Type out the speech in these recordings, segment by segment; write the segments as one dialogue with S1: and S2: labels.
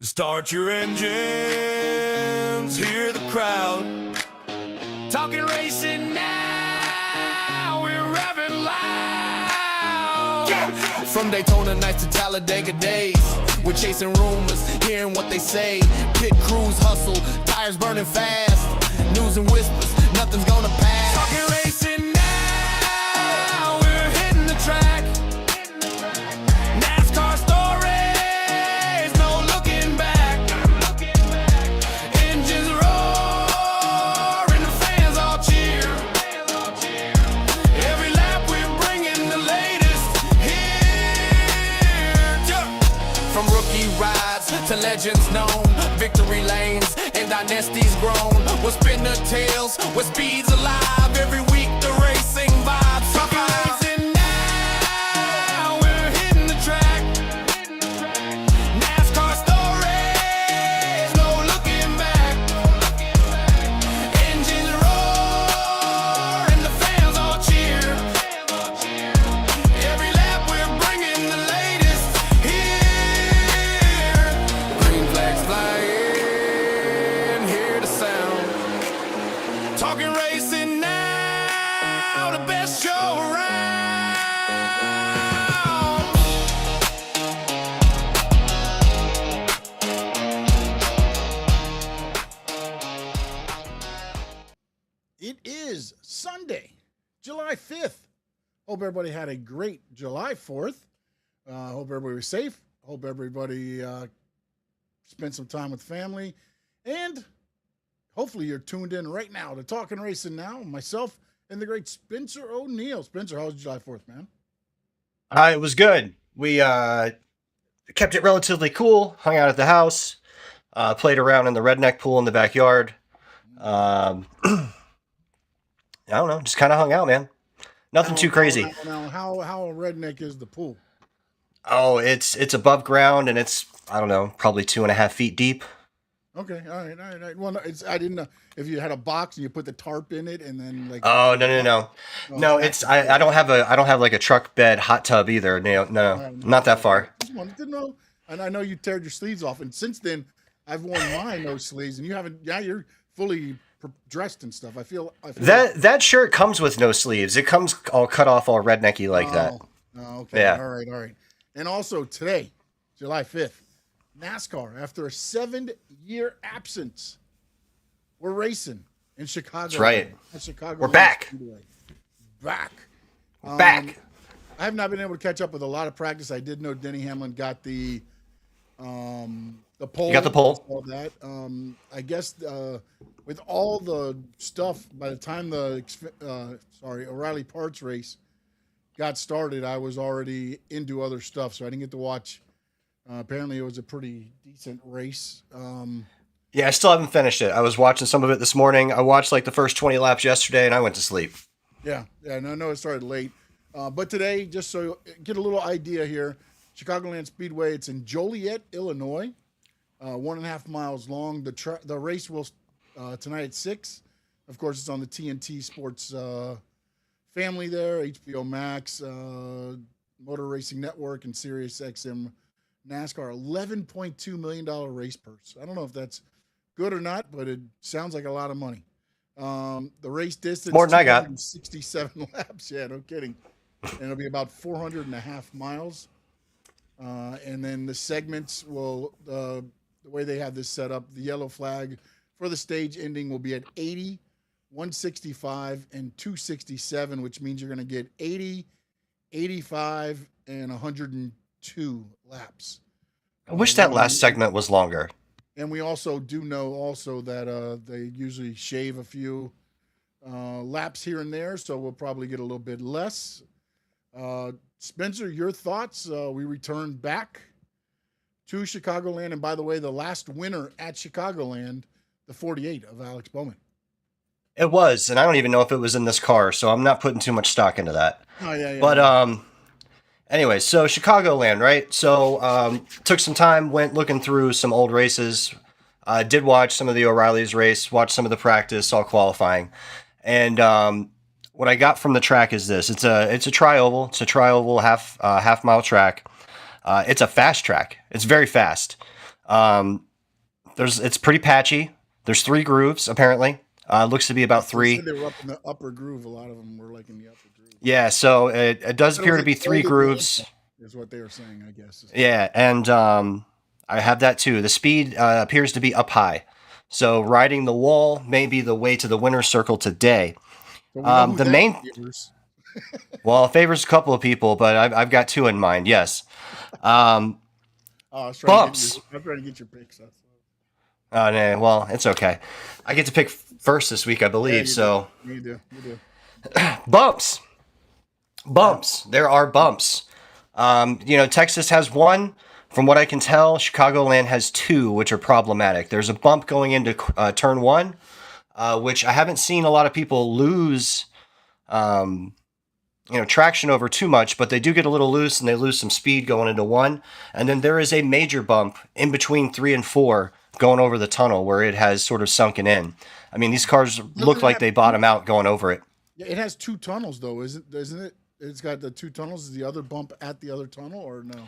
S1: Start your engines, hear the crowd. Talking racing now, we're revving loud. Yeah. From Daytona nights to Talladega days, we're chasing rumors, hearing what they say. Pit crews hustle, tires burning fast. News and whispers, nothing's gonna pass. Talking racing now, we're hitting the track. NASCAR stories, no looking back. Engines roar and the fans all cheer. Every lap we're bringing the latest here. From rookie rides to legends known, victory lanes and dynasties grown. We'll spin the tails where speed's alive. Every week the racing vibes survive. Now we're hitting the track. NASCAR stories, no looking back. Engines roar and the fans all cheer. Every lap we're bringing the latest here. Green flags flying, hear the sound. Talking racing now, the best show around.
S2: It is Sunday, July 5th. Hope everybody had a great July 4th. Hope everybody was safe. Hope everybody spent some time with family. And hopefully you're tuned in right now to Talking Racing Now. Myself and the great Spencer O'Neill. Spencer, how was July 4th, man?
S3: It was good. We kept it relatively cool, hung out at the house, played around in the redneck pool in the backyard. I don't know, just kind of hung out, man. Nothing too crazy.
S2: Now, how redneck is the pool?
S3: Oh, it's above ground and it's, I don't know, probably 2.5 feet deep.
S2: Okay, all right. Well, no, I didn't know if you had a box and you put the tarp in it and then like.
S3: Oh, no. No, it's I don't have like a truck bed hot tub either. No, not that far.
S2: I just wanted to know, and I know you teared your sleeves off, and since then I've worn mine no sleeves, and you haven't. Yeah, you're fully dressed and stuff. I feel
S3: that shirt comes with no sleeves. It comes all cut off, all rednecky like that.
S2: Oh, okay.
S3: Yeah.
S2: All right. And also today, July 5th, NASCAR, after a 7-year absence, we're racing in Chicago.
S3: That's right.
S2: At Chicagoland
S3: We're back.
S2: Speedway. Back.
S3: Back.
S2: I have not been able to catch up with a lot of practice. I did know Denny Hamlin got the pole.
S3: You got the pole.
S2: All that. I guess with all the stuff, by the time the O'Reilly Parts race got started, I was already into other stuff, so I didn't get to watch. Apparently, it was a pretty decent race.
S3: Yeah, I still haven't finished it. I was watching some of it this morning. I watched like the first 20 laps yesterday, and I went to sleep.
S2: Yeah. No, it started late. But today, just so you get a little idea here, Chicagoland Speedway, it's in Joliet, Illinois, 1.5 miles long. The race will tonight at 6. Of course, it's on the TNT Sports family there, HBO Max, Motor Racing Network, and Sirius XM NASCAR. $11.2 million race purse. I don't know if that's good or not, but it sounds like a lot of money. The race distance,
S3: more than I got.
S2: 67 laps. Yeah, no kidding. And it'll be about 400.5 miles. And then the segments will, the way they have this set up, the yellow flag for the stage ending will be at 80, 165, and 267, which means you're going to get 80, 85, and 102 laps.
S3: I wish that last segment was longer.
S2: And we also do know that they usually shave a few laps here and there, so we'll probably get a little bit less. Spencer, your thoughts? We return back to Chicagoland, and by the way, the last winner at Chicagoland, the 48 of Alex Bowman.
S3: It was, and I don't even know if it was in this car, so I'm not putting too much stock into that.
S2: Oh, yeah.
S3: But anyway, so Chicagoland, right? So took some time, went looking through some old races. Did watch some of the O'Reilly's race, watched some of the practice, all qualifying, and what I got from the track is this: it's a tri-oval. It's a tri-oval half mile track. It's a fast track. It's very fast. It's pretty patchy. There's 3 grooves apparently. Looks to be about
S2: They
S3: 3.
S2: said they were up in the upper groove. A lot of them were like in the upper groove.
S3: Yeah, so it does
S2: But it
S3: appear
S2: was
S3: to
S2: like
S3: be 3
S2: folded roll
S3: grooves.
S2: is what they were saying, I guess.
S3: Yeah, and I have that too. The speed appears to be up high. So riding the wall may be the way to the winner's circle today.
S2: So we know who
S3: The
S2: that
S3: main,
S2: favors.
S3: well, it favors a couple of people, but I've got 2 in mind. Yes. Um,
S2: Oh, I was
S3: Bumps.
S2: I'm trying to get your picks. That's
S3: Oh, no, well, it's okay. I get to pick first this week, I believe.
S2: you
S3: So
S2: do. You do. You do.
S3: bumps. There are bumps. Texas has 1. From what I can tell, Chicagoland has 2, which are problematic. There's a bump going into turn 1, which I haven't seen a lot of people lose, traction over too much, but they do get a little loose and they lose some speed going into 1. And then there is a major bump in between 3 and 4 going over the tunnel where it has sort of sunken in. I mean, these cars look like they bottom out going over it.
S2: Yeah, it has 2 tunnels though, isn't it? It's got the 2 tunnels. Is the other bump at the other tunnel or no?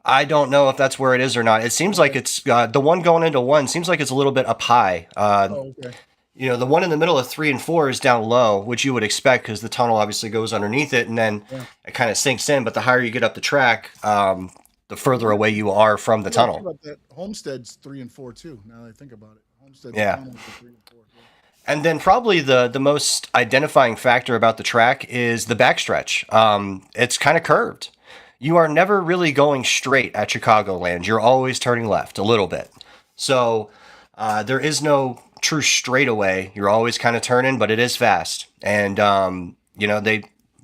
S3: I don't know if that's where it is or not. It seems like it's the one going into 1 seems like it's a little bit up high.
S2: Okay.
S3: The one in the middle of 3 and 4 is down low, which you would expect because the tunnel obviously goes underneath it and then it kind of sinks in. But the higher you get up the track, the further away you are from the tunnel.
S2: About that. Homestead's 3 and 4 too. Now that I think about it, Homestead's
S3: Yeah.
S2: tunnels are 3 and 4. Yeah.
S3: And then probably the most identifying factor about the track is the backstretch. It's kind of curved. You are never really going straight at Chicagoland. You're always turning left a little bit. So there is no true straightaway. You're always kind of turning, but it is fast. And,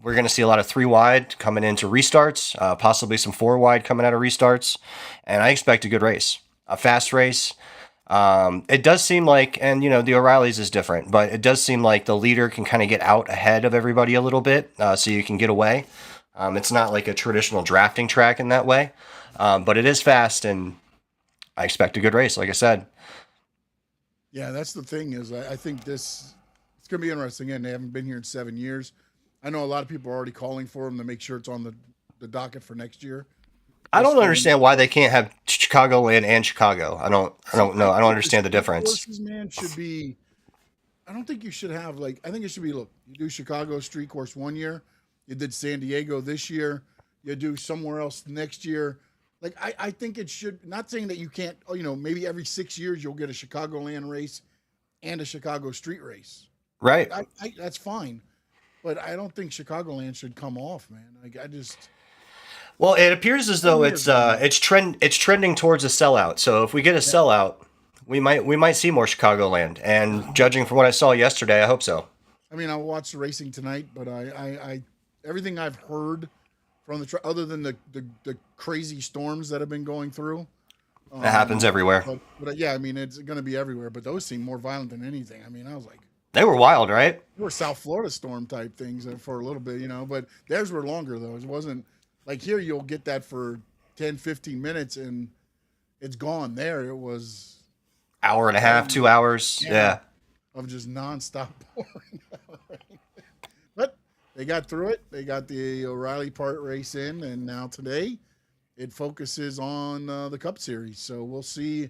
S3: we're going to see a lot of 3 wide coming into restarts, possibly some 4 wide coming out of restarts. And I expect a good race, a fast race. It does seem like, and the O'Reilly's is different, but it does seem like the leader can kind of get out ahead of everybody a little bit, so you can get away. It's not like a traditional drafting track in that way, but it is fast, and I expect a good race, like I said.
S2: Yeah, that's the thing is I think it's going to be interesting. And they haven't been here in 7 years. I know a lot of people are already calling for them to make sure it's on the docket for next year.
S3: I don't understand why they can't have Chicagoland and Chicago. I don't know. I don't understand the difference.
S2: Courses, man, should be. I don't think you should have I think it should be. Look, you do Chicago street course 1 year, you did San Diego this year, you do somewhere else next year. I think it should. Not saying that you can't. Maybe every 6 years you'll get a Chicagoland race and a Chicago street race.
S3: Right.
S2: That's fine, but I don't think Chicagoland should come off, man. I just.
S3: Well, it appears as though it's trending towards a sellout. So if we get a sellout, we might see more Chicagoland. And judging from what I saw yesterday, I hope so.
S2: I mean, I'll watch the racing tonight, but I everything I've heard from other than the crazy storms that have been going through.
S3: It happens everywhere.
S2: But yeah, I mean, it's going to be everywhere. But those seem more violent than anything. I mean, I was like,
S3: they were wild, right?
S2: they were South Florida storm type things for a little bit, But theirs were longer though. It wasn't. Like here, you'll get that for 10, 15 minutes, and it's gone. There, it was
S3: hour and a half, 2 hours. Yeah.
S2: Of just nonstop pouring. But they got through it. They got the O'Reilly part race in, and now today it focuses on the Cup Series. So we'll see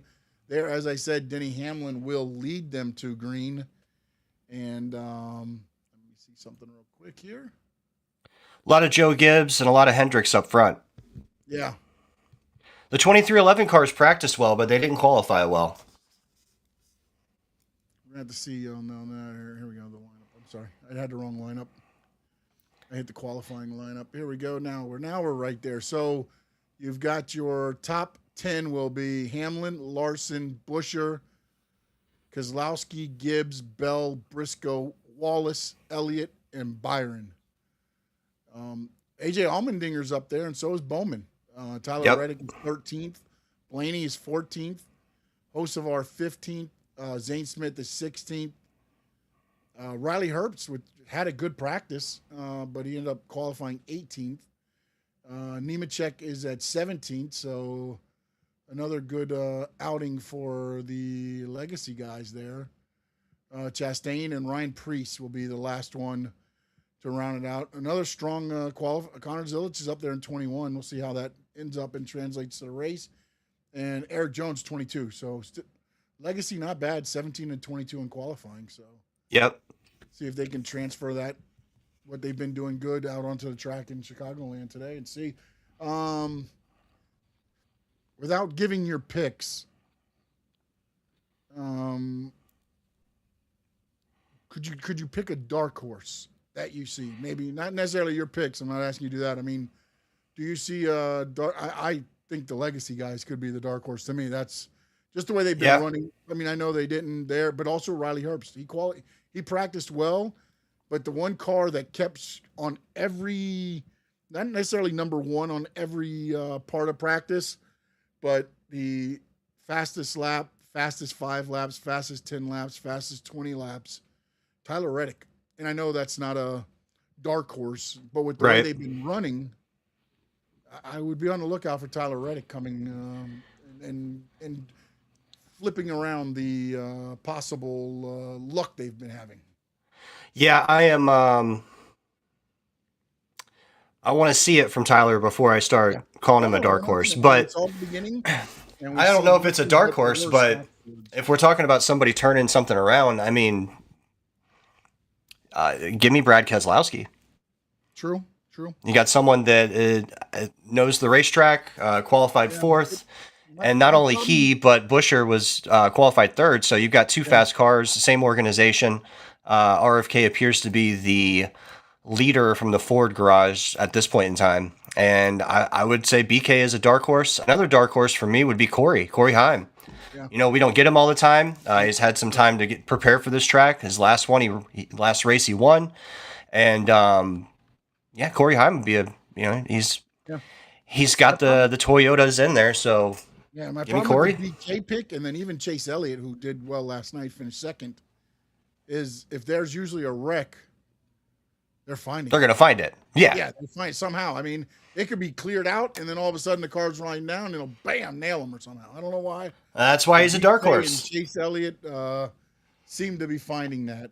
S2: there. As I said, Denny Hamlin will lead them to green. And let me see something real quick here.
S3: A lot of Joe Gibbs and a lot of Hendricks up front.
S2: Yeah.
S3: The 2311 cars practiced well, but they didn't qualify well.
S2: We're going to have to see. Oh, no. Here we go. The lineup. I'm sorry. I had the wrong lineup. I hit the qualifying lineup. Here we go. Now we're right there. So you've got your top 10 will be Hamlin, Larson, Busher, Keselowski, Gibbs, Bell, Briscoe, Wallace, Elliott, and Byron. AJ Allmendinger's up there, and so is Bowman. Tyler Reddick is 13th. Blaney is 14th. Hocevar 15th. Zane Smith is 16th. Riley Herbst had a good practice, but he ended up qualifying 18th. Nemechek is at 17th, so another good outing for the legacy guys there. Chastain and Ryan Preece will be the last one to round it out. Another strong Connor Zilic is up there in 21. We'll see how that ends up and translates to the race. and Eric Jones 22. So Legacy not bad, 17 and 22 in qualifying. So
S3: Yep.
S2: see if they can transfer that what they've been doing good out onto the track in Chicagoland today, and see. Without giving your picks, could you pick a dark horse that you see? Maybe not necessarily your picks. I'm not asking you to do that. I mean, do you see I think the Legacy guys could be the dark horse to me. That's just the way they've been running. I mean, I know they didn't there, but also Riley Herbst. He practiced well, but the one car that kept on every, not necessarily number one on every part of practice, but the fastest lap, fastest 5 laps, fastest 10 laps, fastest 20 laps, Tyler Reddick. And I know that's not a dark horse, but with the way they've been running, I would be on the lookout for Tyler Reddick coming and flipping around the possible luck they've been having.
S3: Yeah, I am. I want to see it from Tyler before I start calling him a dark horse. But
S2: it's all the beginning.
S3: I don't know if it's a dark horse, but if we're talking about somebody turning something around, I mean, give me Brad Keselowski.
S2: True.
S3: You got someone that knows the racetrack, qualified fourth, and not only he, but Buescher was qualified third. So you've got two fast cars, the same organization. RFK appears to be the leader from the Ford garage at this point in time. And I would say BK is a dark horse. Another dark horse for me would be Corey Heim. Yeah. You know, we don't get him all the time. He's had some time to prepare for this track. His last last race he won. And Corey Heim would be he's got the Toyotas in there. So
S2: my problem with the BK pick, and then even Chase Elliott, who did well last night, finished second, is if there's usually a wreck, they're going to
S3: find it. Yeah,
S2: they find it somehow. I mean, it could be cleared out, and then all of a sudden the car's running down, and it'll bam nail him or somehow. I don't know why.
S3: That's why he's a dark horse.
S2: And Chase Elliott seem to be finding that.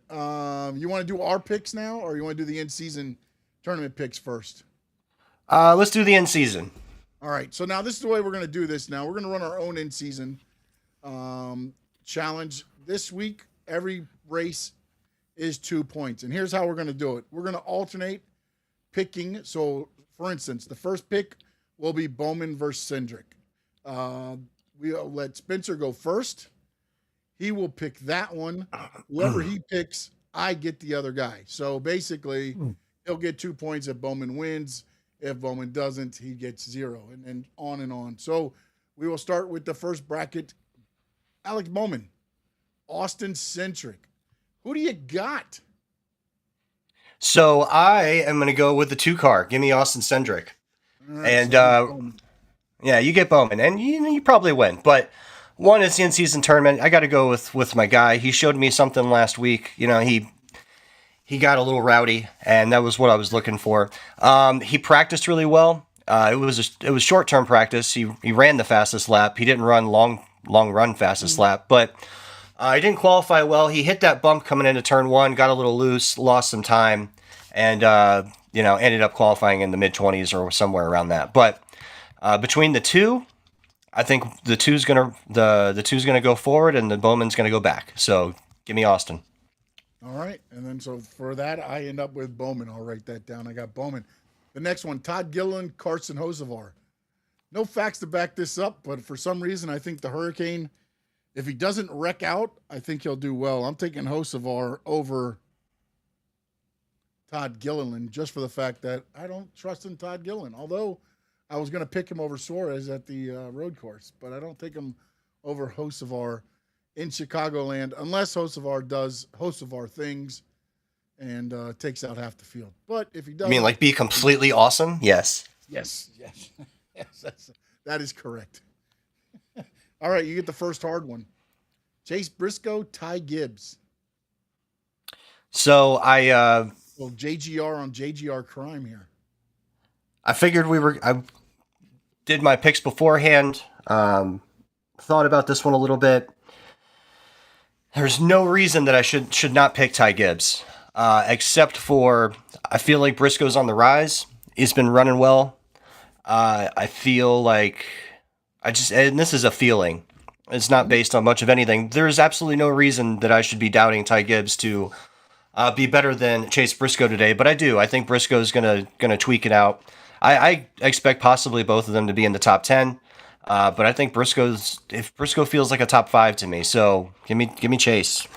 S2: You want to do our picks now, or you want to do the in-season tournament picks first?
S3: Let's do the in-season.
S2: All right. So now this is the way we're going to do this. Now we're going to run our own in-season challenge this week. Every race is 2 points, and here's how we're going to do it. We're going to alternate picking. So, for instance, the first pick will be Bowman versus Cindric. We'll let Spencer go first. He will pick that one. Whoever he picks, I get the other guy. So basically, he'll get 2 points if Bowman wins. If Bowman doesn't, he gets 0, and then on and on. So we will start with the first bracket. Alex Bowman, Austin Cindric. Who do you got?
S3: So I am going to go with the 2 car. Give me Austin Cindric. Right, and you get Bowman, and you probably win. But one, it's the in-season tournament. I got to go with my guy. He showed me something last week. You know, he got a little rowdy, and that was what I was looking for. He practiced really well. It was short-term practice. He ran the fastest lap. He didn't run long run fastest lap, but he didn't qualify well. He hit that bump coming into turn 1, got a little loose, lost some time, and ended up qualifying in the mid-20s or somewhere around that. But between the two, I think the two's gonna go forward, and the Bowman's gonna go back. So give me Austin.
S2: All right, and then so for that, I end up with Bowman. I'll write that down. I got Bowman. The next one, Todd Gilliland, Carson Hocevar. No facts to back this up, but for some reason, I think the Hurricane, if he doesn't wreck out, I think he'll do well. I'm taking Hocevar over Todd Gilliland just for the fact that I don't trust in Todd Gilliland. Although I was going to pick him over Suarez at the road course, but I don't take him over Hocevar in Chicagoland unless Hocevar does Hocevar things and takes out half the field. But if he doesn't,
S3: you mean like be completely awesome? Yes.
S2: Yes. That is correct. All right, you get the first hard one. Chase Briscoe, Ty Gibbs.
S3: So I
S2: JGR on JGR crime here.
S3: I figured I did my picks beforehand. Thought about this one a little bit. There's no reason that I should not pick Ty Gibbs, except for I feel like Briscoe's on the rise. He's been running well. I feel like And this is a feeling. It's not based on much of anything. There is absolutely no reason that I should be doubting Ty Gibbs to be better than Chase Briscoe today, but I do. I think Briscoe's gonna tweak it out. I expect possibly both of them to be in the top 10, but I think if Briscoe feels like a top 5 to me, so give me Chase.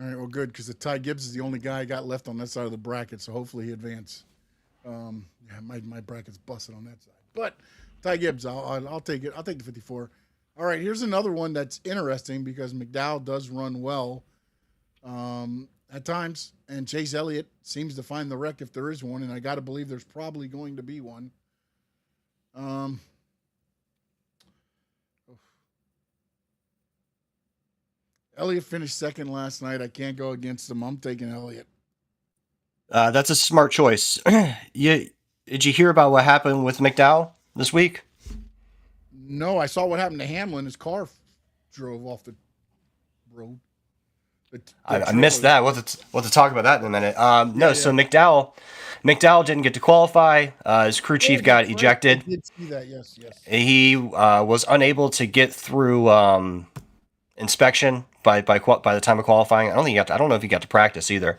S2: All right, well, good, because the Ty Gibbs is the only guy I got left on that side of the bracket, so hopefully he advance. Yeah, my bracket's busted on that side, but Ty Gibbs, I'll take it. I'll take the 54. All right, here's another one that's interesting because McDowell does run well at times, and Chase Elliott seems to find the wreck if there is one, and I got to believe there's probably going to be one. Elliott finished second last night. I can't go against him. I'm taking Elliott.
S3: That's a smart choice. Did you hear about what happened with McDowell this week?
S2: No, I saw what happened to Hamlin. His car drove off the road.
S3: I missed that. We'll to talk about that in a minute. No,
S2: Yeah.
S3: so McDowell didn't get to qualify. His crew chief got ejected.
S2: I did see that. Yes.
S3: He was unable to get through inspection by the time of qualifying. I don't know if he got to practice either.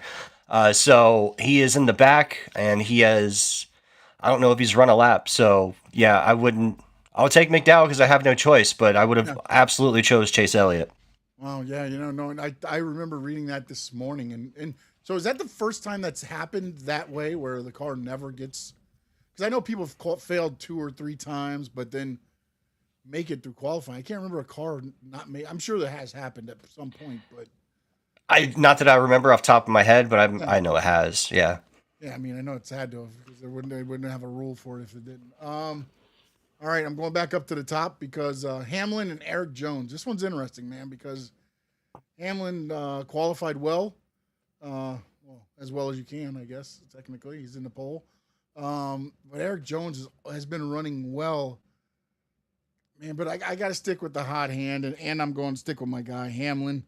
S3: So he is in the back, and I don't know if he's run a lap. So yeah, I would take McDowell because I have no choice, but I would have absolutely chose Chase Elliott.
S2: Well, yeah, no, and I remember reading that this morning, and so is that the first time that's happened that way, where the car never gets? Because I know people have failed 2 or 3 times, but then make it through qualifying. I can't remember a car not made. I'm sure that has happened at some point, but
S3: Not that I remember off the top of my head, but I know it has. Yeah.
S2: yeah, I mean, I know it's had to have, because they wouldn't have a rule for it if it didn't. All right, I'm going back up to the top because Hamlin and Eric Jones. This one's interesting, man, because Hamlin qualified well, as well as you can, I guess. Technically, he's in the pole. But Eric Jones has been running well, man. But I got to stick with the hot hand, and I'm going to stick with my guy, Hamlin.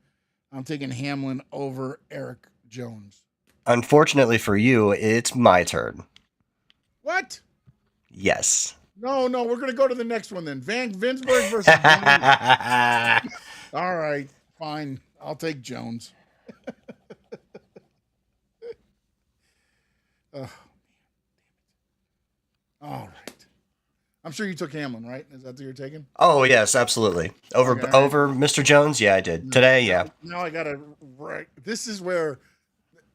S2: I'm taking Hamlin over Eric Jones.
S3: Unfortunately for you, it's my turn.
S2: What?
S3: Yes.
S2: No, we're going to go to the next one then. Vinsburg versus Denny. All right, fine. I'll take Jones. All right. I'm sure you took Hamlin, right? Is that what you're taking?
S3: Oh yes, absolutely. Over Mr. Jones, yeah, I did. Today, yeah.
S2: Now I got to right. This is where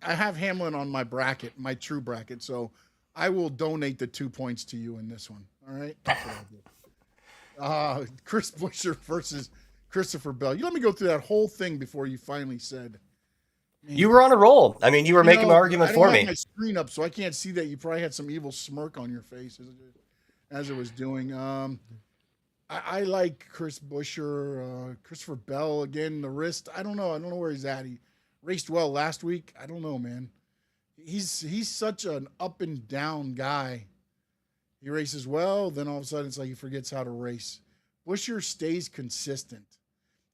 S2: I have Hamlin on my bracket, my true bracket. So I will donate the 2 points to you in this one. All right. That's what I'll do. Chris Buescher versus Christopher Bell. You let me go through that whole thing before you finally said. Man,
S3: You were on a roll. I mean, you were making an argument
S2: I
S3: for
S2: didn't
S3: me.
S2: have my screen up, so I can't see that. You probably had some evil smirk on your face as it was doing. I like Chris Buescher, Christopher Bell again. The wrist, I don't know where he's at. He raced well last week. I don't know, man. He's such an up and down guy. He races well, then all of a sudden it's like he forgets how to race. Buescher stays consistent,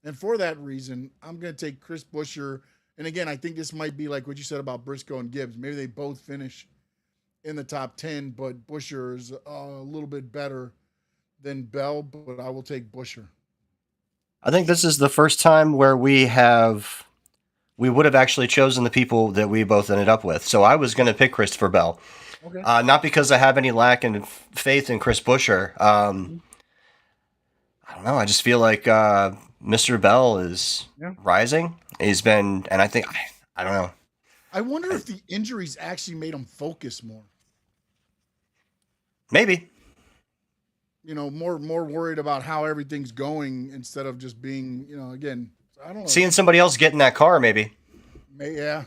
S2: and for that reason, I'm going to take Chris Buescher. And again, I think this might be like what you said about Briscoe and Gibbs. Maybe they both finish in the top 10, but Buescher is a little bit better than Bell, but I will take Buescher.
S3: I think this is the first time where we would have actually chosen the people that we both ended up with. So I was going to pick Christopher Bell.
S2: Okay.
S3: Not because I have any lack in faith in Chris Buescher. I don't know. I just feel like Mr. Bell is rising. He's been, and I think, I don't know.
S2: I wonder if the injuries actually made him focus more.
S3: Maybe.
S2: More worried about how everything's going instead of just being, again, I don't know.
S3: Seeing somebody else get in that car, maybe.
S2: Yeah.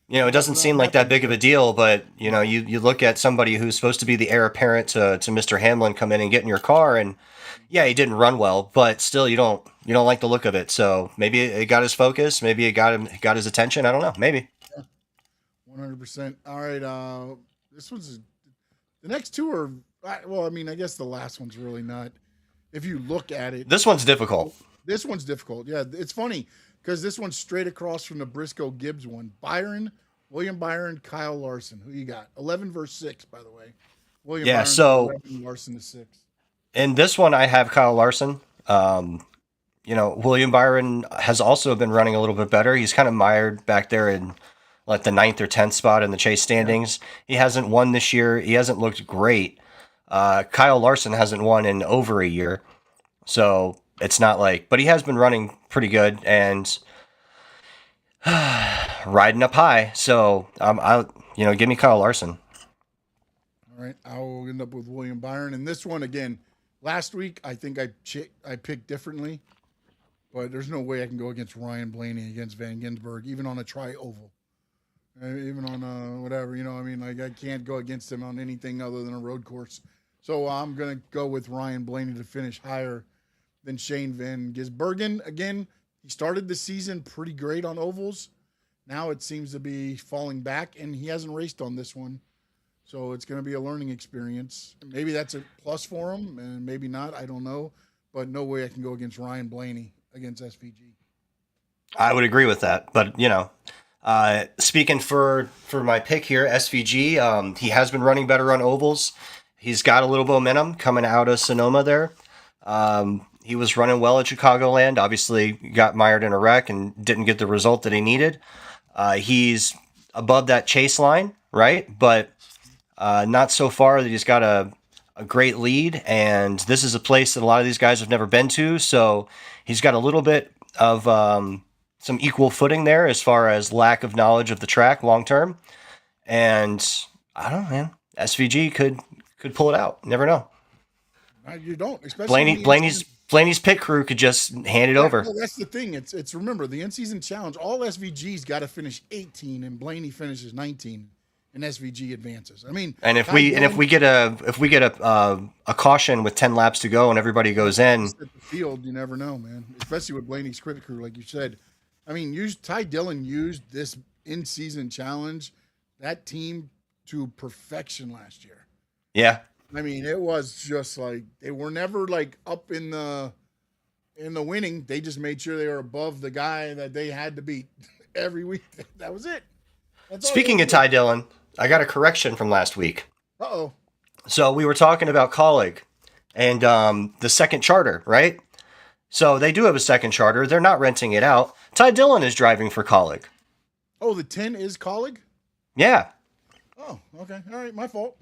S3: It doesn't seem like that big of a deal, but you look at somebody who's supposed to be the heir apparent to Mr. Hamlin come in and get in your car, and yeah, he didn't run well, but still you don't like the look of it. So maybe it got his focus, maybe it got his attention. I don't know, maybe.
S2: 100%. All right, this one's the next two are well. I mean, I guess the last one's really not. If you look at it,
S3: This one's difficult.
S2: This one's difficult. Yeah, it's funny because this one's straight across from the Briscoe Gibbs one. William Byron, Kyle Larson. Who you got? 11 versus 6, by the way. William
S3: Yeah,
S2: Byron,
S3: so
S2: 11, Larson is 6.
S3: In this one, I have Kyle Larson. William Byron has also been running a little bit better. He's kind of mired back there in like the 9th or 10th spot in the chase standings. He hasn't won this year. He hasn't looked great. Kyle Larson hasn't won in over a year. So it's not like, but he has been running pretty good and riding up high. So give me Kyle Larson.
S2: All right, I'll end up with William Byron. And this one, again, last week, I think I picked differently. But there's no way I can go against Ryan Blaney against Van Gisbergen, even on a tri-oval. Even on whatever, I can't go against him on anything other than a road course. So I'm going to go with Ryan Blaney to finish higher than Shane Van Gisbergen. Again, he started the season pretty great on ovals. Now it seems to be falling back, and he hasn't raced on this one. So it's going to be a learning experience. Maybe that's a plus for him, and maybe not. I don't know. But no way I can go against Ryan Blaney against SVG.
S3: I would agree with that. But, speaking for my pick here, SVG, he has been running better on ovals. He's got a little momentum coming out of Sonoma there. He was running well at Chicagoland. Obviously, got mired in a wreck and didn't get the result that he needed. He's above that chase line, right? But not so far that he's got a great lead. And this is a place that a lot of these guys have never been to. So he's got a little bit of some equal footing there as far as lack of knowledge of the track long term. And I don't know, man. SVG could pull it out. Never know.
S2: You don't, especially
S3: Blaney's pit crew could just hand it over.
S2: No, that's the thing. It's remember the in-season challenge. All SVG's got to finish 18, and Blaney finishes 19, and SVG advances. I mean,
S3: and if we get a caution with 10 laps to go and everybody goes in,
S2: at the field, you never know, man. Especially with Blaney's crit crew, like you said. I mean, Ty Dillon used this in-season challenge, that team, to perfection last year.
S3: Yeah.
S2: I mean, it was just like they were never like up in the winning. They just made sure they were above the guy that they had to beat every week. That was it.
S3: Speaking of Ty Dillon, I got a correction from last week.
S2: Uh-oh.
S3: So we were talking about Colleague and the second charter, right? So they do have a second charter. They're not renting it out. Ty Dillon is driving for Colleague.
S2: Oh, the 10 is Colleague?
S3: Yeah.
S2: Oh, okay. All right. My fault.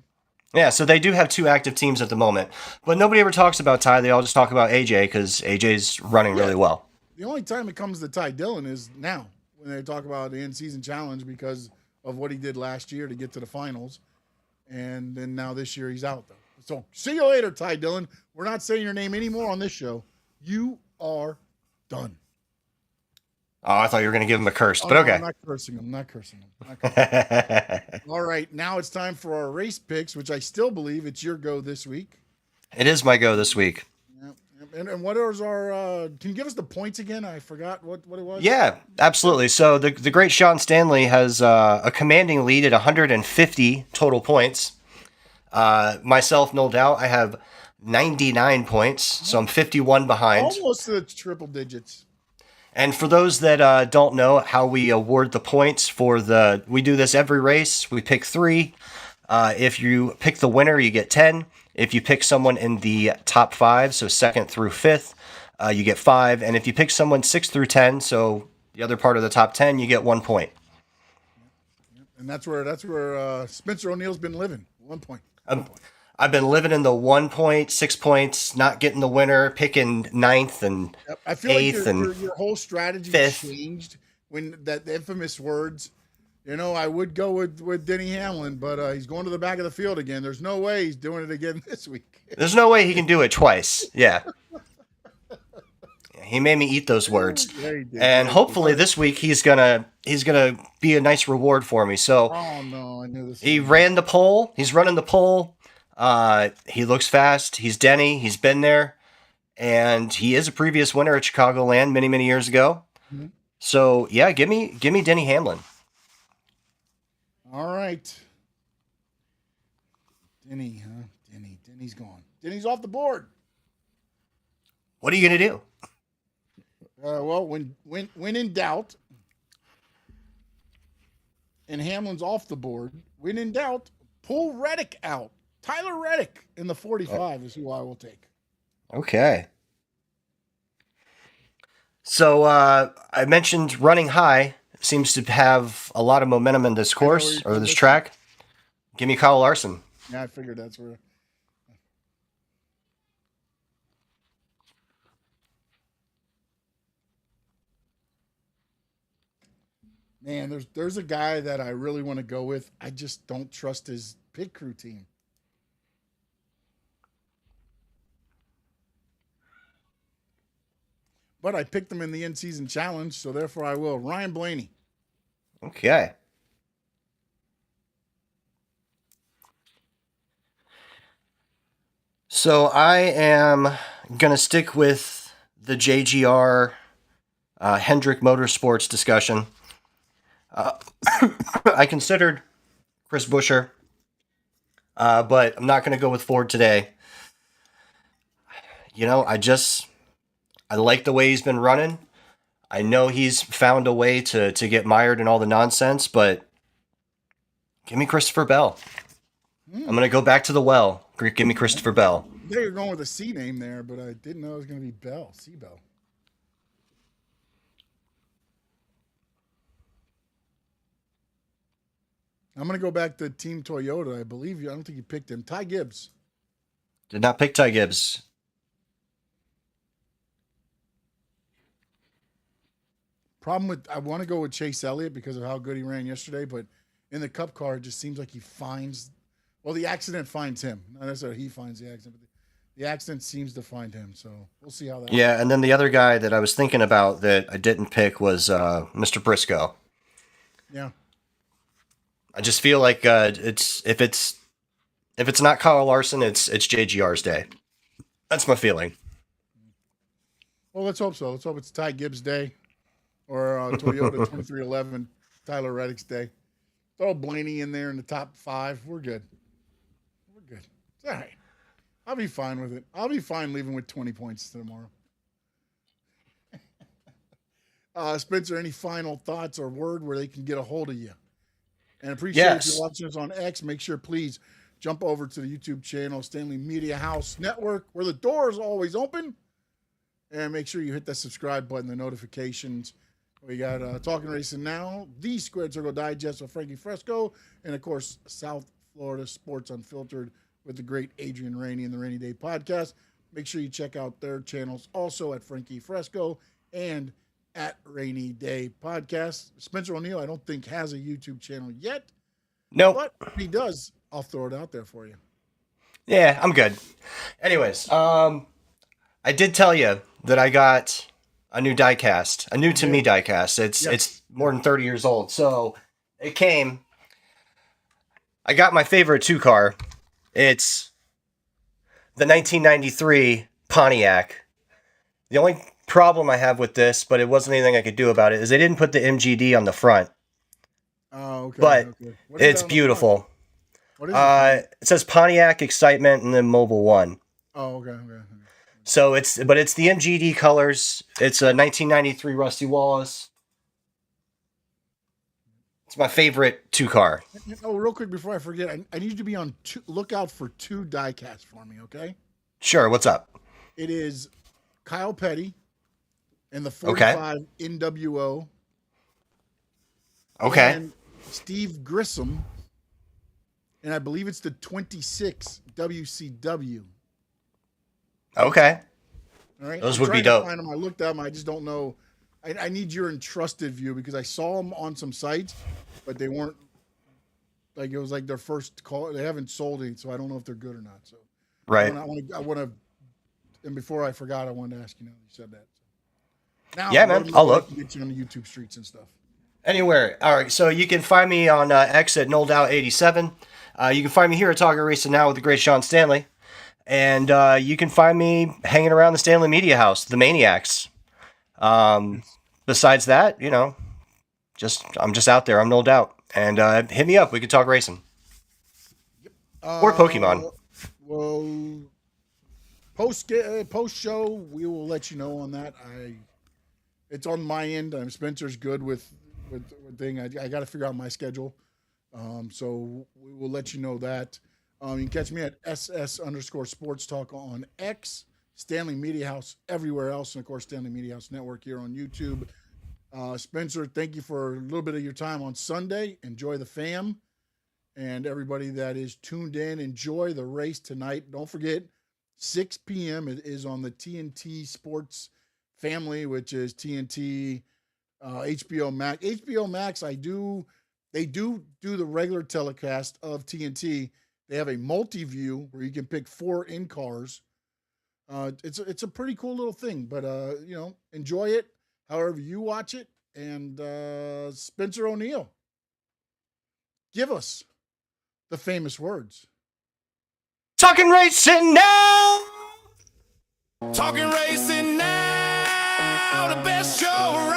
S3: Yeah, so they do have 2 active teams at the moment. But nobody ever talks about Ty. They all just talk about AJ because AJ's running really well.
S2: The only time it comes to Ty Dillon is now when they talk about the in-season challenge because of what he did last year to get to the finals. And then now this year he's out, though. So see you later, Ty Dillon. We're not saying your name anymore on this show. You are done.
S3: Oh, I thought you were going to give him a curse, but
S2: no,
S3: okay.
S2: I'm not cursing him. All right, now it's time for our race picks, which I still believe it's your go this week.
S3: It is my go this week.
S2: Yeah. And what is our? Can you give us the points again? I forgot what it was.
S3: Yeah, absolutely. So the great Sean Stanley has a commanding lead at 150 total points. Myself, no doubt, I have 99 points, so I'm 51 behind.
S2: Almost to the triple digits.
S3: And for those that don't know how we award the points we do this every race. We pick 3. If you pick the winner, you get 10. If you pick someone in the top 5, so 2nd through 5th, you get 5. And if you pick someone 6 through 10, so the other part of the top 10, you get 1 point.
S2: And that's where Spencer O'Neill's been living. 1 point.
S3: I've been living in the 1 point, 6 points, not getting the winner, picking 9th and
S2: I feel
S3: 8th
S2: like your whole strategy
S3: 5th.
S2: changed when that infamous words. I would go with Denny Hamlin, but he's going to the back of the field again. There's no way he's doing it again this week.
S3: There's no way he can do it twice. Yeah. He made me eat those words.
S2: Yeah, he did.
S3: And hopefully this week he's gonna be a nice reward for me. So
S2: Oh no, I knew this.
S3: he ran the pole. He's running the pole. He looks fast. He's Denny. He's been there, and he is a previous winner at Chicagoland many, many years ago.
S2: Mm-hmm.
S3: So yeah, give me Denny Hamlin.
S2: All right. Denny, huh? Denny's gone. Denny's off the board.
S3: What are you gonna do?
S2: Well, when in doubt, and Hamlin's off the board, pull Reddick out. Tyler Reddick in the 45 is who I will take.
S3: Okay. So I mentioned running high seems to have a lot of momentum in this
S2: I know where
S3: course
S2: you're
S3: or
S2: going
S3: this
S2: with that.
S3: track. Give me Kyle Larson.
S2: Yeah, I figured that's where. Man, there's a guy that I really want to go with. I just don't trust his pit crew team. But I picked him in the in-season challenge, so therefore I will. Ryan Blaney.
S3: Okay. So I am gonna stick with the JGR Hendrick Motorsports discussion. I considered Chris Buescher, but I'm not gonna go with Ford today. You know, I like the way he's been running. I know he's found a way to get mired in all the nonsense, but give me Christopher Bell. I'm gonna go back to the well. Give me Christopher Bell.
S2: They were going with a C name there, but I didn't know it was going to be Bell. C Bell. I'm going to go back to Team Toyota. I believe you. I don't think you picked him. Ty Gibbs.
S3: Did not pick Ty Gibbs.
S2: Problem with I want to go with Chase Elliott because of how good he ran yesterday, but in the Cup car, it just seems like he finds. Well, the accident finds him. Not necessarily he finds the accident, but the accident seems to find him. So we'll see how that.
S3: Yeah, and then the other guy that I was thinking about that I didn't pick was Mr. Briscoe.
S2: Yeah.
S3: I just feel like if it's not Kyle Larson, it's JGR's day. That's my feeling.
S2: Well, let's hope so. Let's hope it's Ty Gibbs' day or Toyota 2311 Tyler Reddick's day. Throw Blaney in there in the top 5. We're good. We're good. It's all right. I'll be fine with it. I'll be fine leaving with 20 points tomorrow. Spencer, any final thoughts or word where they can get a hold of you? And appreciate if you're watching us on X. Make sure, please, jump over to the YouTube channel, Stanley Media House Network, where the door is always open. And make sure you hit that subscribe button, the notifications. We got Talking Racing Now, the Squared Circle Digest with Frankie Fresco, and, of course, South Florida Sports Unfiltered with the great Adrian Rainey and the Rainy Day Podcast. Make sure you check out their channels also at Frankie Fresco and at Rainy Day Podcast. Spencer O'Neill, I don't think, has a YouTube channel yet.
S3: Nope.
S2: But if he does, I'll throw it out there for you.
S3: Yeah, I'm good. Anyways, I did tell you that I got a new diecast, a new to me diecast. It's more than 30 years old. So it came. I got my favorite 2 car. It's the 1993 Pontiac. The only problem I have with this, but it wasn't anything I could do about it, is they didn't put the MGD on the front.
S2: Oh, okay.
S3: But
S2: okay.
S3: it's beautiful.
S2: What is it?
S3: It says Pontiac Excitement and then Mobile One.
S2: Oh, okay.
S3: So it's the MGD colors. It's a 1993 Rusty Wallace. It's my favorite 2 car.
S2: Oh, real quick before I forget, I need you to be on lookout for 2 diecasts for me, okay?
S3: Sure, what's up?
S2: It is Kyle Petty and the 45 NWO.
S3: Okay.
S2: And Steve Grissom, and I believe it's the 26 WCW.
S3: Okay.
S2: All right.
S3: Those
S2: I'm
S3: would be
S2: trying to
S3: dope.
S2: find them. I looked at them. I just don't know. I need your entrusted view because I saw them on some sites, but they weren't like it was like their first call. They haven't sold it, so I don't know if they're good or not. So
S3: Right.
S2: I want to. And before I forgot, I wanted to ask you. Now you said that. So now,
S3: Yeah, man. I'll look.
S2: Get you on the YouTube streets and stuff.
S3: Anywhere. All right. So you can find me on X at NoldOut87. You can find me here at Talking Racing Now with the great Sean Stanley. And you can find me hanging around the Stanley Media House, the Maniacs. Besides that, you know, I'm just out there. I'm no doubt. And hit me up. We could talk racing. Or Pokemon.
S2: Well, post show, we will let you know on that. It's on my end. Spencer's good with thing. I got to figure out my schedule. So we will let you know that. You can catch me at SS_Sports Talk on X. Stanley Media House everywhere else, and of course Stanley Media House Network here on YouTube. Spencer, thank you for a little bit of your time on Sunday. Enjoy the fam, and everybody that is tuned in, enjoy the race tonight. Don't forget, 6 p.m. it is on the TNT Sports family, which is TNT, HBO Max. HBO Max, they do the regular telecast of TNT. They have a multi-view where you can pick 4 in-cars. It's a pretty cool little thing, but enjoy it however you watch it. And Spencer O'Neill, give us the famous words.
S3: Talking racing now.
S1: Talking racing now, the best show around.